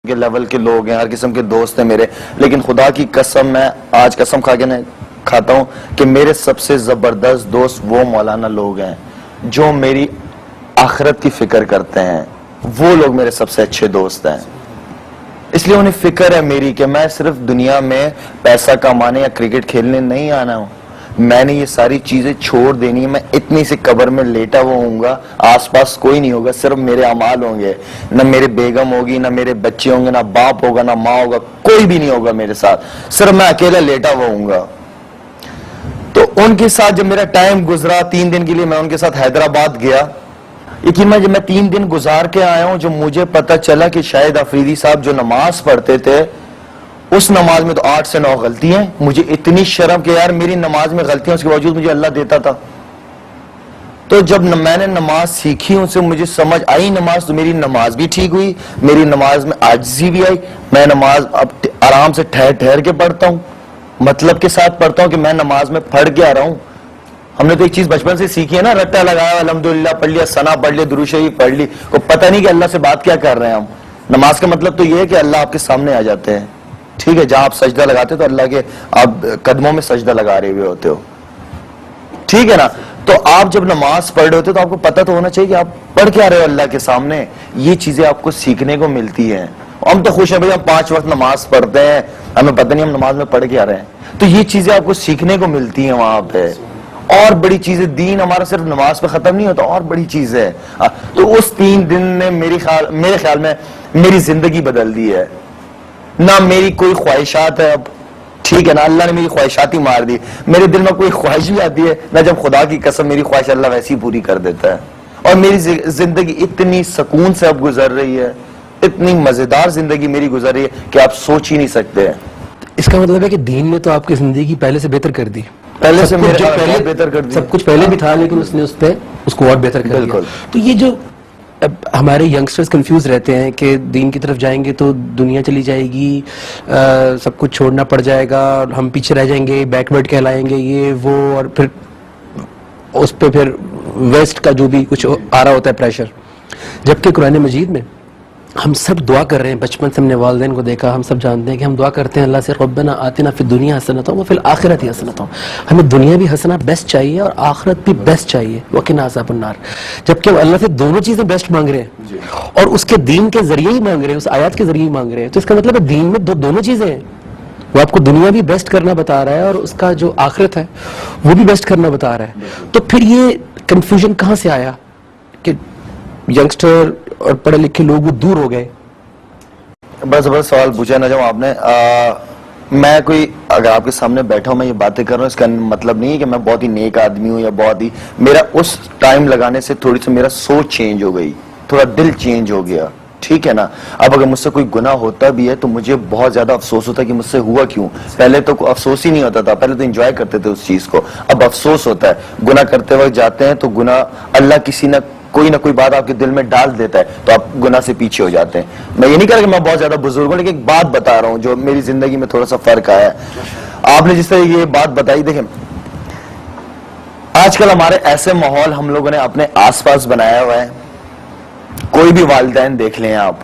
کے لیول کے لوگ ہیں, ہر قسم کے دوست ہیں میرے, لیکن خدا کی قسم میں آج قسم کھا کے کھاتا ہوں کہ میرے سب سے زبردست دوست وہ مولانا لوگ ہیں جو میری آخرت کی فکر کرتے ہیں. وہ لوگ میرے سب سے اچھے دوست ہیں, اس لیے انہیں فکر ہے میری کہ میں صرف دنیا میں پیسہ کمانے یا کرکٹ کھیلنے نہیں آنا ہوں. میں نے یہ ساری چیزیں چھوڑ دینی ہے. میں اتنی سی قبر میں لیٹا ہوا ہوں گا, آس پاس کوئی نہیں ہوگا, صرف میرے اعمال ہوں گے. نہ میرے بیگم ہوگی, نہ میرے بچے ہوں گے, نہ باپ ہوگا, نہ ماں ہوگا, کوئی بھی نہیں ہوگا میرے ساتھ, صرف میں اکیلا لیٹا ہوا ہوں گا. تو ان کے ساتھ جب میرا ٹائم گزرا 3 دن کے لیے, میں ان کے ساتھ حیدرآباد گیا. یقین میں جب میں 3 دن گزار کے آیا ہوں, جو مجھے پتا چلا کہ شاہد افریدی صاحب جو نماز پڑھتے تھے اس نماز میں تو 8 سے 9 غلطی ہیں. مجھے اتنی شرم کہ یار میری نماز میں غلطیاں, اس کے باوجود مجھے اللہ دیتا تھا. تو جب میں نے نماز سیکھی ان سے, مجھے سمجھ آئی نماز, تو میری نماز بھی ٹھیک ہوئی, میری نماز میں عاجزی بھی آئی. میں نماز اب آرام سے ٹھہر کے پڑھتا ہوں, مطلب کے ساتھ پڑھتا ہوں کہ میں نماز میں پڑھ کے آ رہا ہوں. ہم نے تو ایک چیز بچپن سے سیکھی ہے نا, رٹا لگایا, الحمدللہ پڑھ لیا, ثنا پڑھ لیا, درود شریف پڑھ لی, کو پتہ نہیں کہ اللہ سے بات کیا کر رہے ہیں ہم. نماز کا مطلب تو یہ ہے کہ اللہ آپ کے سامنے آ جاتے ہیں. ٹھیک ہے, جہاں آپ سجدہ لگاتے تو اللہ کے آپ قدموں میں سجدہ لگا رہے ہوئے ہوتے ہو. ٹھیک ہے نا. تو آپ جب نماز پڑھ رہے ہوتے تو آپ کو پتہ تو ہونا چاہیے کہ آپ پڑھ کے آ رہے ہو اللہ کے سامنے. یہ چیزیں آپ کو سیکھنے کو ملتی ہیں. ہم تو خوش ہیں بھائی, ہم 5 وقت نماز پڑھتے ہیں, ہمیں پتہ نہیں ہم نماز میں پڑھ کے آ رہے ہیں. تو یہ چیزیں آپ کو سیکھنے کو ملتی ہیں وہاں پہ. اور بڑی چیزیں, دین ہمارا صرف نماز پہ ختم نہیں ہوتا, اور بڑی چیز ہے. تو اس 3 دن نے میرے خیال میں میری زندگی بدل دی ہے. نہ میری کوئی خواہشات ہے اب, ٹھیک ہے نا, اللہ نے میری خواہشات ہی مار دی. میرے دل میں کوئی خواہش بھی آتی ہے نہ, جب خدا کی قسم میری خواہش اللہ ویسی پوری کر دیتا ہے. اور میری زندگی اتنی سکون سے اب گزر رہی ہے, اتنی مزیدار زندگی میری گزر رہی ہے کہ آپ سوچ ہی نہیں سکتے. اس کا مطلب ہے کہ دین نے تو آپ کی زندگی پہلے سے بہتر کر دی. پہلے سے بہتر کر دی. سب کچھ پہلے بھی تھا, لیکن اس نے اس کو اور بہتر کر دیا. تو یہ جو ہمارے ینگسٹرز کنفیوز رہتے ہیں کہ دین کی طرف جائیں گے تو دنیا چلی جائے گی, سب کچھ چھوڑنا پڑ جائے گا, ہم پیچھے رہ جائیں گے, بیکورڈ کہلائیں گے, یہ وہ, اور پھر اس پہ پھر ویسٹ کا جو بھی کچھ آ رہا ہوتا ہے پریشر. جبکہ قرآن مجید میں ہم سب دعا کر رہے ہیں, بچپن سے ہم نے والدین کو دیکھا, ہم سب جانتے ہیں کہ ہم دعا کرتے ہیں اللہ سے, ربنا آتنا فی الدنیا حسنۃ وفی الآخرۃ حسنۃ. ہمیں دنیا بھی حسنہ بیسٹ چاہیے اور آخرت بھی بیسٹ چاہیے, وقنا عذاب النار. جبکہ ہم اللہ سے دونوں چیزیں بیسٹ مانگ رہے ہیں اور اس کے دین کے ذریعے ہی مانگ رہے ہیں, اس آیات کے ذریعے ہی مانگ رہے ہیں. تو اس کا مطلب ہے دین میں دونوں چیزیں ہیں. وہ آپ کو دنیا بھی بیسٹ کرنا بتا رہا ہے اور اس کا جو آخرت ہے وہ بھی بیسٹ کرنا بتا رہا ہے. تو پھر یہ کنفیوژن کہاں سے آیا کہ ینگسٹر اور پڑھے لکھے لوگ وہ دور ہو گئے؟ بس سوال پوچھا نا جب آپ نے. میں کوئی اگر آپ کے سامنے بیٹھا ہوں, میں یہ باتیں کر رہا ہوں, اس کا مطلب نہیں ہے کہ میں بہت ہی نیک آدمی ہوں یا بہت ہی, میرا اس ٹائم لگانے سے تھوڑی سی میرا سوچ چینج ہو گئی, تھوڑا دل چینج ہو گیا. ٹھیک ہے نا. اب اگر مجھ سے کوئی گناہ ہوتا بھی ہے تو مجھے بہت زیادہ افسوس ہوتا ہے کہ مجھ سے ہوا کیوں. پہلے تو افسوس ہی نہیں ہوتا تھا, پہلے تو انجوائے کرتے تھے اس چیز کو. اب افسوس ہوتا ہے. گناہ کرتے وقت جاتے ہیں تو گناہ اللہ کسی نہ کوئی بات آپ کے دل میں ڈال دیتا ہے, تو آپ گناہ سے پیچھے ہو جاتے ہیں. میں یہ نہیں کہہ رہا کہ میں بہت زیادہ بزرگ ہوں, لیکن ایک بات بتا رہا ہوں جو میری زندگی میں تھوڑا سا فرق آیا ہے. آپ نے جس طرح یہ بات بتائی, دیکھیں آج کل ہمارے ایسے ماحول ہم لوگوں نے اپنے آس پاس بنایا ہوا ہے. کوئی بھی والدین دیکھ لیں آپ,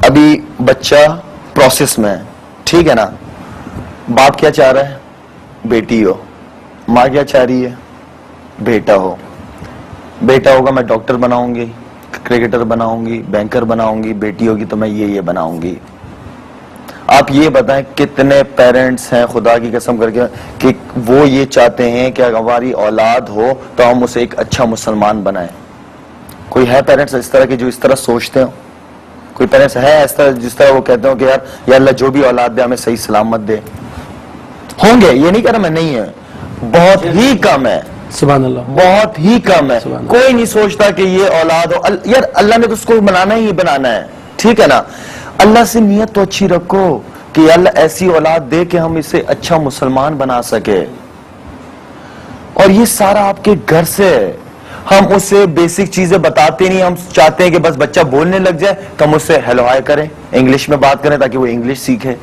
ابھی بچہ پروسیس میں ہے, ٹھیک ہے نا. باپ کیا چاہ رہا ہے, بیٹی ہو. ماں کیا چاہ رہی ہے, بیٹا ہو. بیٹا ہوگا میں ڈاکٹر بناؤں گی, کرکٹر بناؤں گی, بینکر بناؤں گی. بیٹی ہوگی تو میں یہ بناؤں گی. آپ یہ بتائیں کتنے پیرنٹس ہیں خدا کی قسم کر کے کہ وہ یہ چاہتے ہیں کہ اگر ہماری اولاد ہو تو ہم اسے ایک اچھا مسلمان بنائیں. کوئی ہے پیرنٹس اس طرح کے جو اس طرح سوچتے ہوں؟ کوئی پیرنٹس ہے اس طرح جس طرح وہ کہتے ہوں کہ یار یا اللہ جو بھی اولاد دے ہمیں صحیح سلامت دے؟ ہوں گے, یہ نہیں کہہ رہا میں نہیں ہے, بہت ہی کم ہے. سبحان اللہ, بہت ہی کم ہے. کوئی نہیں سوچتا کہ یہ اولاد ہو. یار اللہ نے تو اس کو بنانا ہی بنانا ہے, ٹھیک ہے نا. اللہ سے نیت تو اچھی رکھو کہ اللہ ایسی اولاد دے کہ ہم اسے اچھا مسلمان بنا سکے. اور یہ سارا آپ کے گھر سے. ہم اسے بیسک چیزیں بتاتے نہیں, ہم چاہتے ہیں کہ بس بچہ بولنے لگ جائے تو ہم اس سے ہیلو ہائے کریں, انگلش میں بات کریں تاکہ وہ انگلش سیکھے.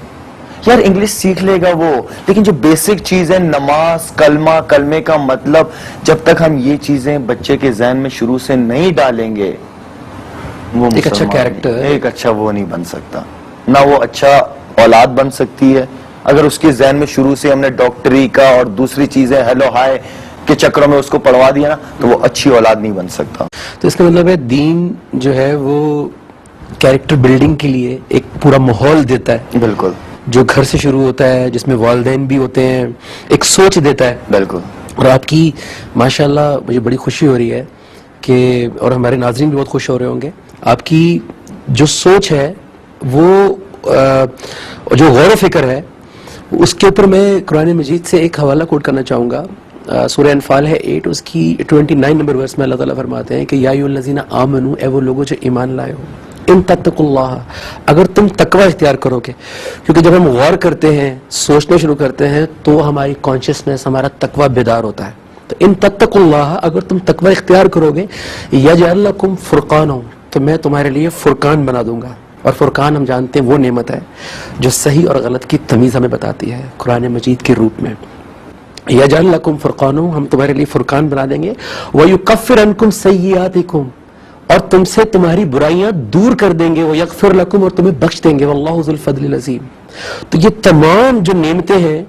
یار انگلش سیکھ لے گا وہ, لیکن جو بیسک چیز ہے نماز, کلمے کا مطلب, جب تک ہم یہ چیزیں بچے کے ذہن میں شروع سے نہیں ڈالیں گے وہ ایک اچھا کیریکٹر, ایک اچھا وہ نہیں بن سکتا. نہ وہ اچھا اولاد بن سکتی ہے. اگر اس کے ذہن میں شروع سے ہم نے ڈاکٹری کا اور دوسری چیزیں ہیلو ہائے کے چکروں میں اس کو پڑھوا دیا نا تو وہ اچھی اولاد نہیں بن سکتا. تو اس کا مطلب ہے دین جو ہے وہ کیریکٹر بلڈنگ کے لیے ایک پورا ماحول دیتا ہے. بالکل. جو گھر سے شروع ہوتا ہے, جس میں والدین بھی ہوتے ہیں, ایک سوچ دیتا ہے. بالکل. اور آپ کی ماشاءاللہ مجھے بڑی خوشی ہو رہی ہے کہ, اور ہمارے ناظرین بھی بہت خوش ہو رہے ہوں گے, آپ کی جو سوچ ہے وہ جو غور و فکر ہے اس کے اوپر میں قرآن مجید سے ایک حوالہ کوٹ کرنا چاہوں گا. سورہ انفال ہے 8, اس کی 29 نمبر ورس میں اللہ تعالیٰ فرماتے ہیں کہ یا ایھا الذین آمنوا, اے وہ لوگوں جو ایمان لائے ہو, ان تتقوا اللہ, اگر تم تقوی اختیار کرو گے. کیونکہ جب ہم غور کرتے ہیں, سوچنا شروع کرتے ہیں تو ہماری کانشیسنس, ہمارا تقوی بیدار ہوتا ہے. تو ان تتقوا اللہ, اگر تم تقوی اختیار کرو گے, یجعل لکم فرقانا, تو میں تمہارے لیے فرقان بنا دوں گا. اور فرقان ہم جانتے ہیں وہ نعمت ہے جو صحیح اور غلط کی تمیز ہمیں بتاتی ہے قرآن مجید کے روپ میں. یجعل لکم فرقانا, ہم تمہارے لیے فرقان بنا دیں گے. ویکفر عنکم سیئاتکم, اور تم سے تمہاری برائیاں دور کر دیں گے. ویغفر لکم, اور تمہیں بخش دیں گے. واللہ ذو الفضل العظیم. تو یہ تمام جو نعمتیں ہیں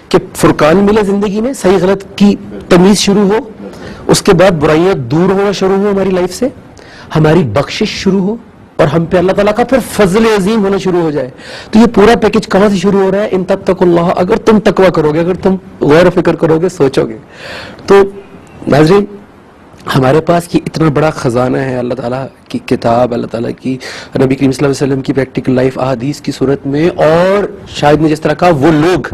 کہ فرقان ملے زندگی میں, صحیح غلط کی تمیز شروع ہو, اس کے بعد برائیاں دور ہونا شروع ہو ہماری لائف سے, ہماری بخشش شروع ہو, اور ہم پہ اللہ تعالیٰ کا پھر فضل عظیم ہونا شروع ہو جائے. تو یہ پورا پیکج کہاں سے شروع ہو رہا ہے؟ ان تتقوا اللہ, اگر تم تقوی کرو گے, اگر تم غور و فکر کرو گے, سوچو گے. تو ناظرین, ہمارے پاس یہ اتنا بڑا خزانہ ہے, اللہ تعالیٰ کی کتاب, اللہ تعالیٰ کی نبی کریم صلی اللہ علیہ وسلم کی پریکٹیکل لائف احادیث کی صورت میں, اور شاید میں جس طرح کہا وہ لوگ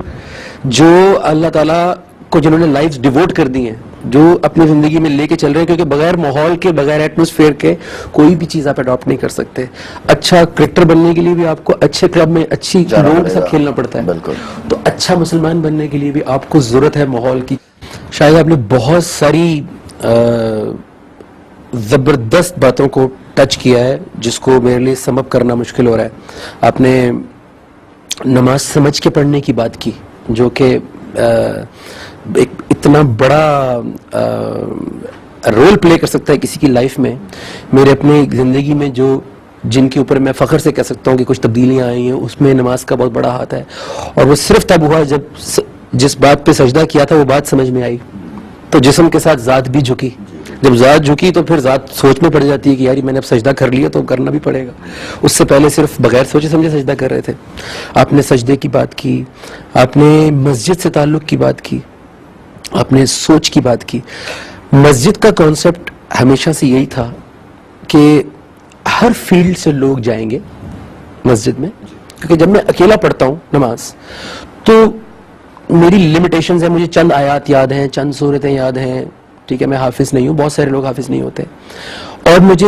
جو اللہ تعالیٰ کو جنہوں نے لائف ڈیووٹ کر دی ہیں, جو اپنی زندگی میں لے کے چل رہے ہیں, کیونکہ بغیر ماحول کے, بغیر ایٹماسفیئر کے کوئی بھی چیز آپ اڈاپٹ نہیں کر سکتے. اچھا کرکٹر بننے کے لیے بھی آپ کو اچھے کلب میں اچھی لوگوں کے ساتھ کھیلنا پڑتا ہے. بالکل. تو اچھا مسلمان بننے کے لیے بھی آپ کو ضرورت ہے ماحول کی. شاید آپ نے بہت ساری زبردست باتوں کو ٹچ کیا ہے جس کو میرے لیے سم اپ کرنا مشکل ہو رہا ہے. آپ نے نماز سمجھ کے پڑھنے کی بات کی, جو کہ ایک اتنا بڑا رول پلے کر سکتا ہے کسی کی لائف میں. میرے اپنے زندگی میں جو جن کے اوپر میں فخر سے کہہ سکتا ہوں کہ کچھ تبدیلیاں آئی ہیں, اس میں نماز کا بہت بڑا ہاتھ ہے. اور وہ صرف تب ہوا جب جس بات پہ سجدہ کیا تھا وہ بات سمجھ میں آئی, تو جسم کے ساتھ ذات بھی جھکی. جب ذات جھکی تو پھر ذات سوچ میں پڑ جاتی ہے کہ یار میں نے اب سجدہ کر لیا تو کرنا بھی پڑے گا. اس سے پہلے صرف بغیر سوچے سمجھے سجدہ کر رہے تھے. آپ نے سجدے کی بات کی, آپ نے مسجد سے تعلق کی بات کی, آپ نے سوچ کی بات کی. مسجد کا کانسیپٹ ہمیشہ سے یہی تھا کہ ہر فیلڈ سے لوگ جائیں گے مسجد میں, کیونکہ جب میں اکیلا پڑھتا ہوں نماز تو میری لمیٹیشنز ہیں, مجھے چند آیات یاد ہیں, چند سورتیں یاد ہیں, ٹھیک ہے, میں حافظ نہیں ہوں, بہت سارے لوگ حافظ نہیں ہوتے, اور مجھے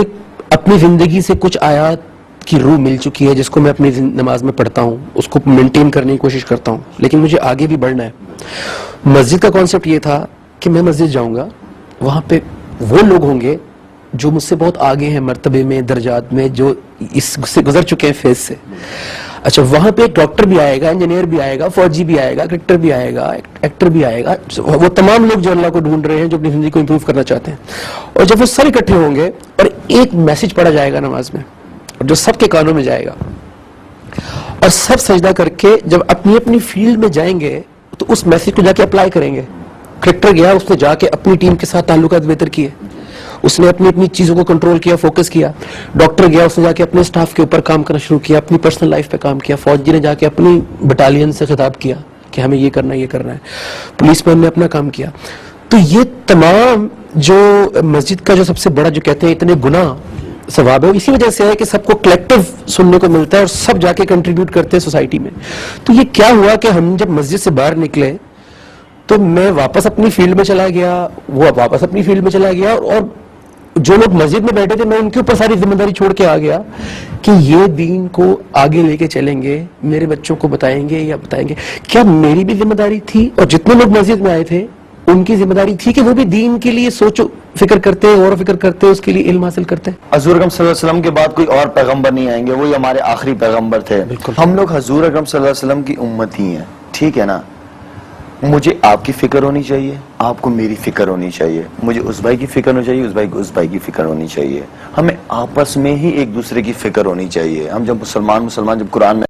اپنی زندگی سے کچھ آیات کی روح مل چکی ہے جس کو میں اپنی نماز میں پڑھتا ہوں, اس کو مینٹین کرنے کی کوشش کرتا ہوں, لیکن مجھے آگے بھی بڑھنا ہے. مسجد کا کانسیپٹ یہ تھا کہ میں مسجد جاؤں گا, وہاں پہ وہ لوگ ہوں گے جو مجھ سے بہت آگے ہیں مرتبے میں, درجات میں, جو اس سے گزر چکے ہیں فیز سے. اچھا, وہاں پہ ایک ڈاکٹر بھی آئے گا, انجینئر بھی آئے گا, فوجی بھی آئے گا, کرکٹر بھی آئے گا, ایکٹر بھی آئے گا, وہ تمام لوگ جو اللہ کو ڈھونڈ رہے ہیں, جو اپنی زندگی کو امپروو کرنا چاہتے ہیں. اور جب وہ سب اکٹھے ہوں گے اور ایک میسج پڑھا جائے گا نماز میں, اور جو سب کے کانوں میں جائے گا, اور سب سجدہ کر کے جب اپنی اپنی فیلڈ میں جائیں گے تو اس میسج کو جا کے اپلائی کریں گے. کرکٹر گیا, اس نے جا کے اپنی ٹیم کے ساتھ تعلقات بہتر کیے, اس نے اپنی اپنی چیزوں کو کنٹرول کیا, فوکس کیا. ڈاکٹر گیا, اس نے جا کے اپنے سٹاف کے اوپر کام کرنا شروع کیا, اپنی پرسنل لائف پہ کام کیا. فوجی نے جا کے اپنی بٹالین سے خطاب کیا کہ ہمیں یہ کرنا ہے, یہ کرنا ہے. پولیس مین نے اپنا کام کیا. تو یہ تمام جو مسجد کا جو سب سے بڑا جو کہتے ہیں اتنے گناہ ثواب ہے, اسی وجہ سے ہے کہ سب کو کلیکٹیو سننے کو ملتا ہے اور سب جا کے کنٹریبیوٹ کرتے ہیں سوسائٹی میں. تو یہ کیا ہوا کہ ہم جب مسجد سے باہر نکلے تو میں واپس اپنی فیلڈ میں چلا گیا, وہ واپس اپنی فیلڈ میں چلا گیا, اور جو لوگ مسجد میں بیٹھے تھے میں ان کے اوپر ساری ذمہ داری چھوڑ کے آ گیا کہ یہ دین کو آگے لے کے چلیں گے, میرے بچوں کو بتائیں گے یا بتائیں گے. کیا میری بھی ذمہ داری تھی, اور جتنے لوگ مسجد میں آئے تھے ان کی ذمہ داری تھی کہ وہ بھی دین کے لیے سوچو فکر کرتے, اور فکر کرتے, اس کے لیے علم حاصل کرتے. حضور اکرم صلی اللہ علیہ وسلم کے بعد کوئی اور پیغمبر نہیں آئیں گے, وہی ہمارے آخری پیغمبر تھے. ہم لوگ حضور اکرم صلی اللہ علیہ وسلم کی امت ہی ہیں, ٹھیک ہے نا. مجھے آپ کی فکر ہونی چاہیے, آپ کو میری فکر ہونی چاہیے, مجھے اس بھائی کی فکر ہونی چاہیے, اس بھائی کو اس بھائی کی فکر ہونی چاہیے. ہمیں آپس میں ہی ایک دوسرے کی فکر ہونی چاہیے. ہم جب مسلمان جب قرآن میں